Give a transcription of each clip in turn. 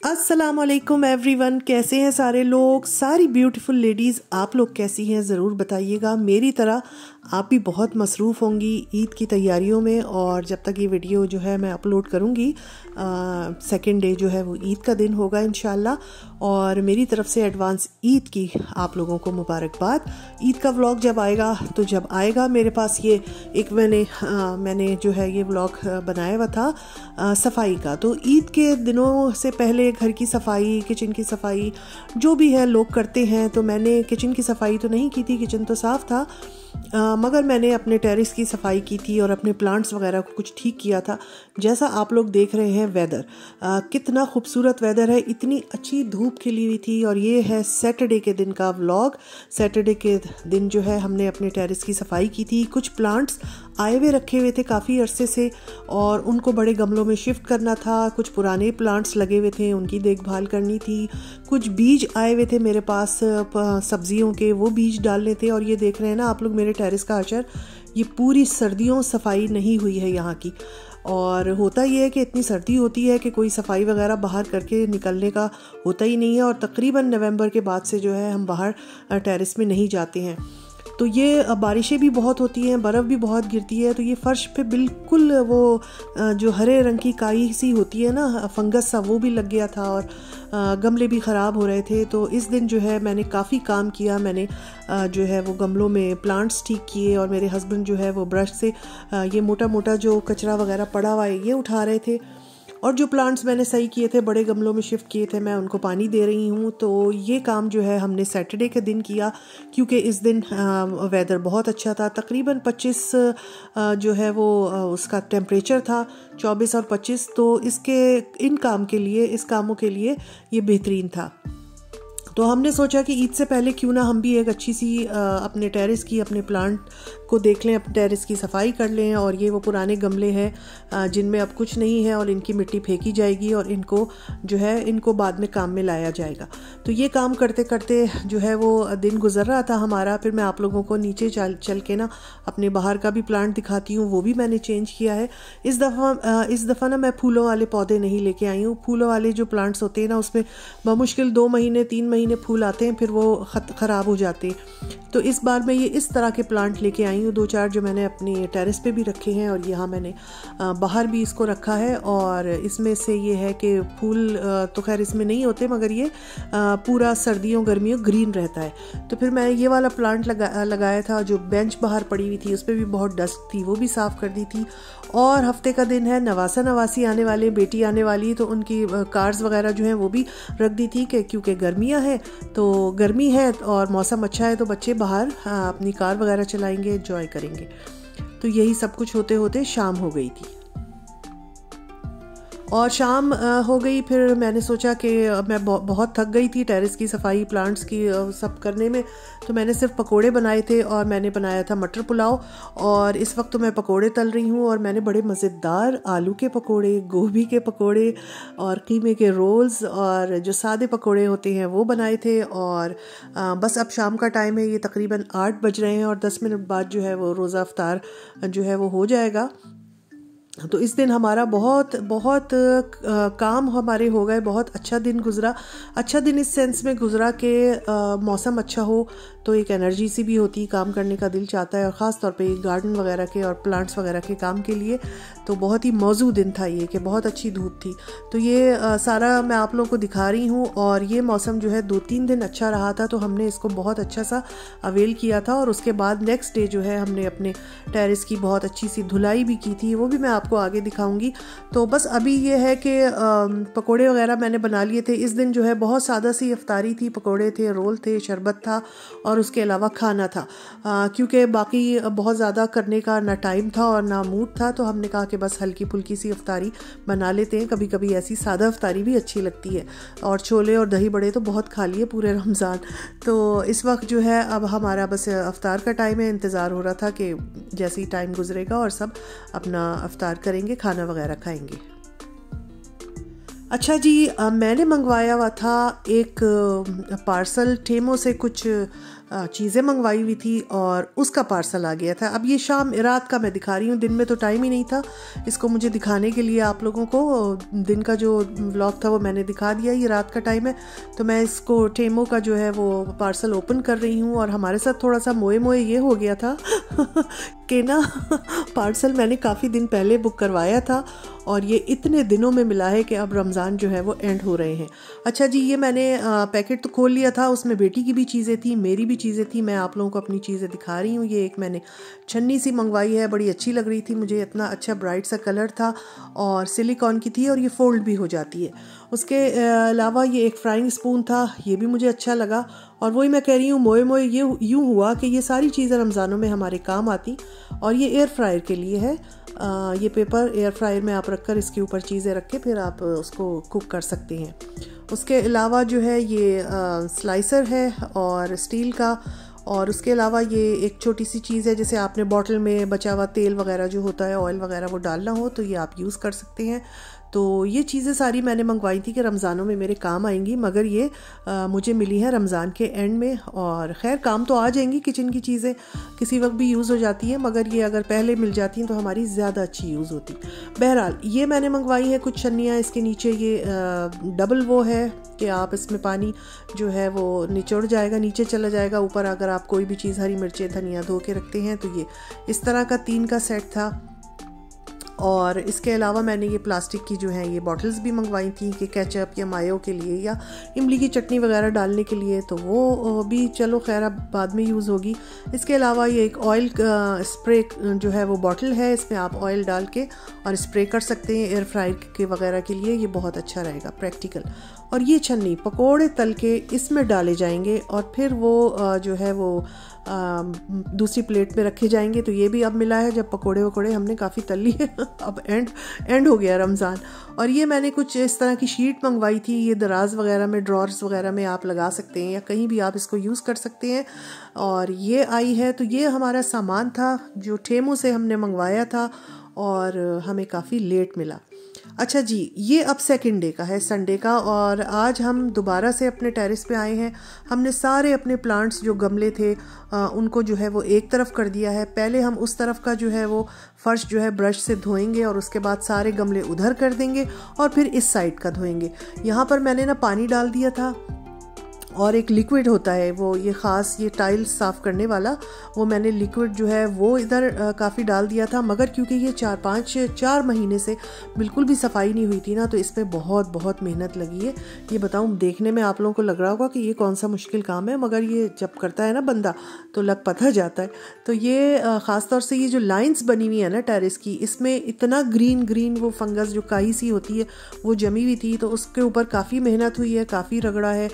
अस्सलामुअलैकुम एवरीवन, कैसे हैं सारे लोग, सारी ब्यूटीफुल लेडीज़, आप लोग कैसी हैं ज़रूर बताइएगा। मेरी तरह आप भी बहुत मसरूफ़ होंगी ईद की तैयारियों में। और जब तक ये वीडियो जो है मैं अपलोड करूँगी, सेकंड डे जो है वो ईद का दिन होगा इंशाल्लाह। और मेरी तरफ से एडवांस ईद की आप लोगों को मुबारकबाद। ईद का व्लॉग जब आएगा तो जब आएगा मेरे पास ये एक मैंने जो है ये व्लॉग बनाया हुआ था सफाई का। तो ईद के दिनों से पहले घर की सफाई, किचन की सफाई जो भी है लोग करते हैं, तो मैंने किचन की सफाई तो नहीं की थी, किचन तो साफ़ था, मगर मैंने अपने टेरेस की सफाई की थी और अपने प्लांट्स वगैरह को कुछ ठीक किया था। जैसा आप लोग देख रहे हैं वेदर, कितना खूबसूरत वेदर है, इतनी अच्छी धूप खिली हुई थी। और ये है सैटरडे के दिन का व्लॉग। सैटरडे के दिन जो है हमने अपने टेरेस की सफाई की थी। कुछ प्लांट्स आए हुए रखे हुए थे काफ़ी अरसे से और उनको बड़े गमलों में शिफ्ट करना था। कुछ पुराने प्लांट्स लगे हुए थे, उनकी देखभाल करनी थी। कुछ बीज आए हुए थे मेरे पास सब्जियों के, वो बीज डालने थे। और ये देख रहे हैं ना आप लोग मेरे टेरेस का आचर, ये पूरी सर्दियों सफाई नहीं हुई है यहाँ की। और होता ये है कि इतनी सर्दी होती है कि कोई सफाई वगैरह बाहर करके निकलने का होता ही नहीं है। और तकरीबन नवंबर के बाद से जो है हम बाहर टेरेस में नहीं जाते हैं। तो ये बारिशें भी बहुत होती हैं, बर्फ़ भी बहुत गिरती है, तो ये फ़र्श पे बिल्कुल वो जो हरे रंग की काई सी होती है ना, फंगस सा, वो भी लग गया था। और गमले भी ख़राब हो रहे थे। तो इस दिन जो है मैंने काफ़ी काम किया। मैंने जो है वो गमलों में प्लांट्स ठीक किए और मेरे हस्बैंड जो है वो ब्रश से ये मोटा मोटा जो कचरा वगैरह पड़ा हुआ है ये उठा रहे थे। और जो प्लांट्स मैंने सही किए थे, बड़े गमलों में शिफ्ट किए थे, मैं उनको पानी दे रही हूँ। तो ये काम जो है हमने सैटरडे के दिन किया, क्योंकि इस दिन वेदर बहुत अच्छा था। तकरीबन 25 जो है वो उसका टेम्परेचर था, 24 और 25। तो इस कामों के लिए ये बेहतरीन था। तो हमने सोचा कि ईद से पहले क्यों ना हम भी एक अच्छी सी अपने टेरेस की, अपने प्लांट को देख लें, अपने टेरेस की सफाई कर लें। और ये वो पुराने गमले हैं जिनमें अब कुछ नहीं है और इनकी मिट्टी फेंकी जाएगी और इनको बाद में काम में लाया जाएगा। तो ये काम करते करते जो है वो दिन गुजर रहा था हमारा। फिर मैं आप लोगों को नीचे चल के ना अपने बाहर का भी प्लांट दिखाती हूँ, वो भी मैंने चेंज किया है। इस दफ़ा ना मैं फूलों वाले पौधे नहीं लेके आई हूँ। फूलों वाले जो प्लांट्स होते हैं ना, उसमें बमुश्किल 2 महीने 3 महीने फूल आते हैं, फिर वो ख़राब हो जाते हैं। तो इस बार मैं ये इस तरह के प्लांट लेके आई हूँ, 2-4 जो मैंने अपनी टेरेस पे भी रखे हैं और यहाँ मैंने बाहर भी इसको रखा है। और इसमें से ये है कि फूल तो खैर इसमें नहीं होते, मगर ये पूरा सर्दियों गर्मियों ग्रीन रहता है। तो फिर मैं ये वाला प्लांट लगाया था। जो बेंच बाहर पड़ी हुई थी उस पर भी बहुत डस्ट थी, वो भी साफ़ कर दी थी। और हफ्ते का दिन है, नवासी आने वाले, बेटी आने वाली, तो उनकी कार्स वगैरह जो हैं वो भी रख दी थी कि क्योंकि गर्मियाँ हैं, तो गर्मी है और मौसम अच्छा है, तो बच्चे बाहर अपनी कार वगैरह चलाएंगे, एंजॉय करेंगे। तो यही सब कुछ होते होते शाम हो गई थी। और शाम हो गई, फिर मैंने सोचा कि मैं बहुत थक गई थी टेरेस की सफाई, प्लांट्स की सब करने में। तो मैंने सिर्फ पकोड़े बनाए थे और मैंने बनाया था मटर पुलाव। और इस वक्त तो मैं पकोड़े तल रही हूँ और मैंने बड़े मज़ेदार आलू के पकोड़े, गोभी के पकोड़े और कीमे के रोल्स और जो सादे पकोड़े होते हैं वो बनाए थे। और बस अब शाम का टाइम है, ये तकरीबन 8 बज रहे हैं और 10 मिनट बाद जो है वो रोज़ा अफ्तार जो है वो हो जाएगा। तो इस दिन हमारा बहुत काम हमारे हो गए, बहुत अच्छा दिन गुजरा। अच्छा दिन इस सेंस में गुजरा कि मौसम अच्छा हो तो एक एनर्जी सी भी होती, काम करने का दिल चाहता है। और ख़ास तौर पे गार्डन वगैरह के और प्लांट्स वगैरह के काम के लिए तो बहुत ही मौजू दिन था ये, कि बहुत अच्छी धूप थी। तो ये सारा मैं आप लोगों को दिखा रही हूँ। और ये मौसम जो है 2-3 दिन अच्छा रहा था, तो हमने इसको बहुत अच्छा सा अवेल किया था। और उसके बाद नेक्स्ट डे जो है हमने अपने टेरेस की बहुत अच्छी सी धुलाई भी की थी, वो भी मैं आपको आगे दिखाऊंगी। तो बस अभी ये है कि पकोड़े वगैरह मैंने बना लिए थे। इस दिन जो है बहुत सादा सी इफ्तारी थी, पकोड़े थे, रोल थे, शरबत था और उसके अलावा खाना था। क्योंकि बाकी बहुत ज़्यादा करने का ना टाइम था और ना मूड था, तो हमने कहा कि बस हल्की फुल्की सी इफ्तारी बना लेते हैं। कभी कभी ऐसी सादा इफ्तारी भी अच्छी लगती है। और छोले और दही बड़े तो बहुत खा लिए पूरे रमज़ान। तो इस वक्त जो है अब हमारा बस इफ्तार का टाइम है। इंतज़ार हो रहा था कि जैसे ही टाइम गुजरेगा और सब अपना इफ्तार करेंगे, खाना वगैरह खाएंगे। अच्छा जी, मैंने मंगवाया हुआ था एक पार्सल टेमो से, कुछ चीज़ें मंगवाई हुई थी और उसका पार्सल आ गया था। अब ये शाम रात का मैं दिखा रही हूँ, दिन में तो टाइम ही नहीं था इसको मुझे दिखाने के लिए आप लोगों को। दिन का जो व्लॉग था वो मैंने दिखा दिया, ये रात का टाइम है। तो मैं इसको टेमो का जो है वो पार्सल ओपन कर रही हूँ और हमारे साथ थोड़ा सा मोए मोए ये हो गया था कि ना पार्सल मैंने काफ़ी दिन पहले बुक करवाया था और ये इतने दिनों में मिला है कि अब रमज़ान जो है वो एंड हो रहे हैं। अच्छा जी, ये मैंने पैकेट तो खोल लिया था, उसमें बेटी की भी चीज़ें थी, मेरी भी चीज़ें थी। मैं आप लोगों को अपनी चीज़ें दिखा रही हूँ। ये एक मैंने छन्नी सी मंगवाई है, बड़ी अच्छी लग रही थी मुझे, इतना अच्छा ब्राइट सा कलर था और सिलिकॉन की थी और ये फोल्ड भी हो जाती है। उसके अलावा ये एक फ्राइंग स्पून था, ये भी मुझे अच्छा लगा। और वही मैं कह रही हूँ, मोए मोए ये यूँ हुआ कि ये सारी चीज़ें रमज़ानों में हमारे काम आती। और ये एयर फ्रायर के लिए है, ये पेपर एयर फ्रायर में आप रखकर इसके ऊपर चीज़ें रख के फिर आप उसको कुक कर सकते हैं। उसके अलावा जो है ये स्लाइसर है और स्टील का। और उसके अलावा ये एक छोटी सी चीज़ है, जैसे आपने बॉटल में बचा हुआ तेल वगैरह जो होता है, ऑयल वगैरह, वो डालना हो तो ये आप यूज़ कर सकते हैं। तो ये चीज़ें सारी मैंने मंगवाई थी कि रमज़ानों में मेरे काम आएंगी, मगर ये मुझे मिली है रमज़ान के एंड में। और ख़ैर काम तो आ जाएंगी, किचन की चीज़ें किसी वक्त भी यूज़ हो जाती हैं, मगर ये अगर पहले मिल जाती हैं तो हमारी ज़्यादा अच्छी यूज़ होती। बहरहाल ये मैंने मंगवाई है कुछ छन्नियाँ। इसके नीचे ये डबल वो है कि आप इसमें पानी जो है वो निचोड़ जाएगा, नीचे चला जाएगा। ऊपर अगर आप कोई भी चीज़, हरी मिर्चें, धनिया धो के रखते हैं तो ये इस तरह का 3 का सेट था। और इसके अलावा मैंने ये प्लास्टिक की जो है ये बॉटल्स भी मंगवाई थी कि केचप या मायो के लिए या इमली की चटनी वगैरह डालने के लिए, तो वो भी चलो खैर अब बाद में यूज़ होगी। इसके अलावा ये एक ऑयल स्प्रे जो है वो बॉटल है, इसमें आप ऑयल डाल के और स्प्रे कर सकते हैं एयर फ्रायर के वगैरह के लिए, ये बहुत अच्छा रहेगा, प्रैक्टिकल। और ये छन्नी पकोड़े तल के इसमें डाले जाएंगे और फिर वो जो है वो दूसरी प्लेट में रखे जाएंगे। तो ये भी अब मिला है, जब पकोड़े वकोड़े हमने काफ़ी तल लिए अब एंड हो गया रमज़ान। और ये मैंने कुछ इस तरह की शीट मंगवाई थी, ये दराज वगैरह में, ड्रॉर्स वगैरह में आप लगा सकते हैं या कहीं भी आप इसको यूज़ कर सकते हैं। और ये आई है, तो ये हमारा सामान था जो टेमो से हमने मंगवाया था और हमें काफ़ी लेट मिला। अच्छा जी, ये अब सेकंड डे का है, संडे का। और आज हम दोबारा से अपने टेरेस पे आए हैं। हमने सारे अपने प्लांट्स जो गमले थे उनको जो है वो एक तरफ कर दिया है। पहले हम उस तरफ का जो है वो फर्श जो है ब्रश से धोएंगे और उसके बाद सारे गमले उधर कर देंगे और फिर इस साइड का धोएंगे। यहाँ पर मैंने ना पानी डाल दिया था और एक लिक्विड होता है वो, ये ख़ास ये टाइल्स साफ़ करने वाला, वो मैंने लिक्विड जो है वो इधर काफ़ी डाल दिया था। मगर क्योंकि ये 4 महीने से बिल्कुल भी सफाई नहीं हुई थी ना, तो इस पर बहुत मेहनत लगी है। ये बताऊँ, देखने में आप लोगों को लग रहा होगा कि ये कौन सा मुश्किल काम है, मगर ये जब करता है ना बंदा तो लग पता जाता है। तो ये ख़ास तौर से ये जो लाइन्स बनी हुई है ना टेरेस की, इसमें इतना ग्रीन वो फंगस जो काई सी होती है वो जमी हुई थी, तो उसके ऊपर काफ़ी मेहनत हुई है, काफ़ी रगड़ा है।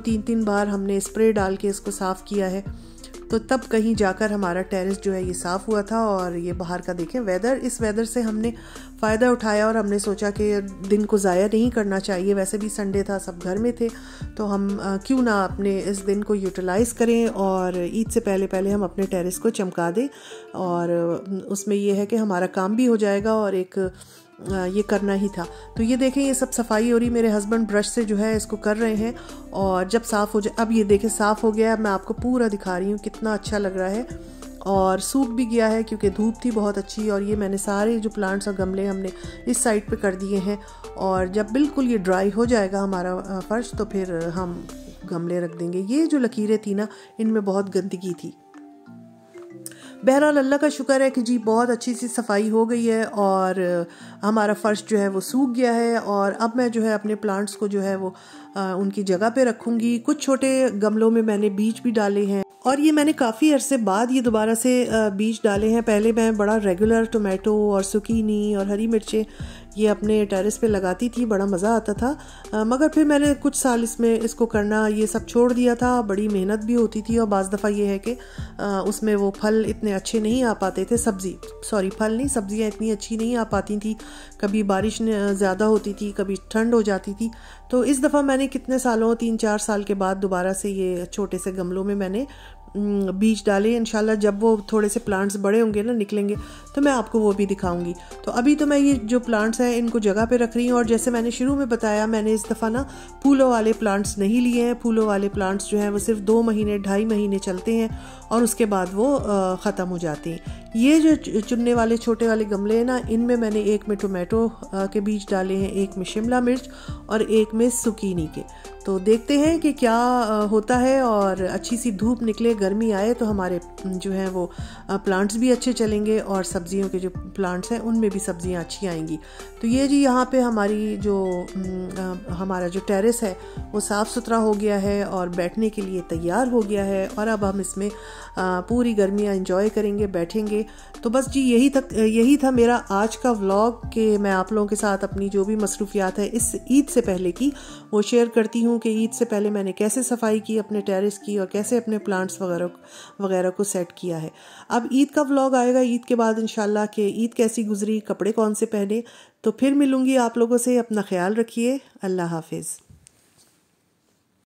2-3 बार हमने स्प्रे डाल के इसको साफ़ किया है, तो तब कहीं जाकर हमारा टेरेस जो है ये साफ़ हुआ था। और ये बाहर का देखें वेदर, इस वेदर से हमने फ़ायदा उठाया और हमने सोचा कि दिन को ज़ाया नहीं करना चाहिए। वैसे भी संडे था, सब घर में थे, तो हम क्यों ना अपने इस दिन को यूटिलाइज़ करें और ईद से पहले हम अपने टेरेस को चमका दें। और उसमें यह है कि हमारा काम भी हो जाएगा और एक ये करना ही था। तो ये देखें, ये सब सफाई हो रही, मेरे हस्बैंड ब्रश से जो है इसको कर रहे हैं और जब साफ़ हो जाए, अब ये देखें साफ़ हो गया। मैं आपको पूरा दिखा रही हूँ कितना अच्छा लग रहा है और सूख भी गया है क्योंकि धूप थी बहुत अच्छी। और ये मैंने सारे जो प्लांट्स और गमले हमने इस साइड पे कर दिए हैं और जब बिल्कुल ये ड्राई हो जाएगा हमारा फर्श तो फिर हम गमले रख देंगे। ये जो लकीरें थी ना, इनमें बहुत गंदगी थी। बहरहाल अल्लाह का शुक्र है कि जी बहुत अच्छी सी सफाई हो गई है और हमारा फ़र्श जो है वो सूख गया है। और अब मैं जो है अपने प्लांट्स को जो है वो उनकी जगह पे रखूँगी। कुछ छोटे गमलों में मैंने बीज भी डाले हैं और ये मैंने काफ़ी अरसे बाद ये दोबारा से बीज डाले हैं। पहले मैं बड़ा रेगुलर टोमेटो और सुकीनी और हरी मिर्चें ये अपने टेरेस पे लगाती थी, बड़ा मज़ा आता था। मगर फिर मैंने कुछ साल इसको करना ये सब छोड़ दिया था। बड़ी मेहनत भी होती थी और बाज़ दफ़ा ये है कि उसमें वो फल इतने अच्छे नहीं आ पाते थे, फल नहीं, सब्जियाँ इतनी अच्छी नहीं आ पाती थी। कभी बारिश ज़्यादा होती थी, कभी ठंड हो जाती थी। तो इस दफ़ा मैंने कितने सालों 3-4 साल के बाद दोबारा से ये छोटे से गमलों में मैंने बीज डाले। इंशाल्लाह जब वो थोड़े से प्लांट्स बड़े होंगे ना, निकलेंगे, तो मैं आपको वो भी दिखाऊंगी। तो अभी तो मैं ये जो प्लांट्स हैं इनको जगह पे रख रही हूँ। और जैसे मैंने शुरू में बताया, मैंने इस दफ़ा ना फूलों वाले प्लांट्स नहीं लिए हैं। फूलों वाले प्लांट्स जो हैं वो सिर्फ 2 महीने 2.5 महीने चलते हैं और उसके बाद वो ख़त्म हो जाते हैं। ये जो चुनने वाले छोटे वाले गमले हैं ना, इनमें मैंने एक में टोमेटो के बीज डाले हैं, एक में शिमला मिर्च और एक में सुकीनी के। तो देखते हैं कि क्या होता है। और अच्छी सी धूप निकले, गर्मी आए, तो हमारे जो है वो प्लांट्स भी अच्छे चलेंगे और सब्जियों के जो प्लांट्स हैं उनमें भी सब्जियां अच्छी आएंगी। तो ये जी यहाँ पे हमारी जो हमारा जो टेरेस है वो साफ़ सुथरा हो गया है और बैठने के लिए तैयार हो गया है। और अब हम इसमें पूरी गर्मियाँ एंजॉय करेंगे, बैठेंगे। तो बस जी यही था मेरा आज का व्लॉग, कि मैं आप लोगों के साथ अपनी जो भी मसरूफियात है इस ईद से पहले की वो शेयर करती हूँ, कि ईद से पहले मैंने कैसे सफाई की अपने टेरेस की और कैसे अपने प्लांट्स वगैरह को सेट किया है। अब ईद का व्लॉग आएगा ईद के बाद इंशाल्लाह, कि ईद कैसी गुजरी, कपड़े कौन से पहने। तो फिर मिलूंगी आप लोगों से। अपना ख्याल रखिए। अल्लाह हाफिज़।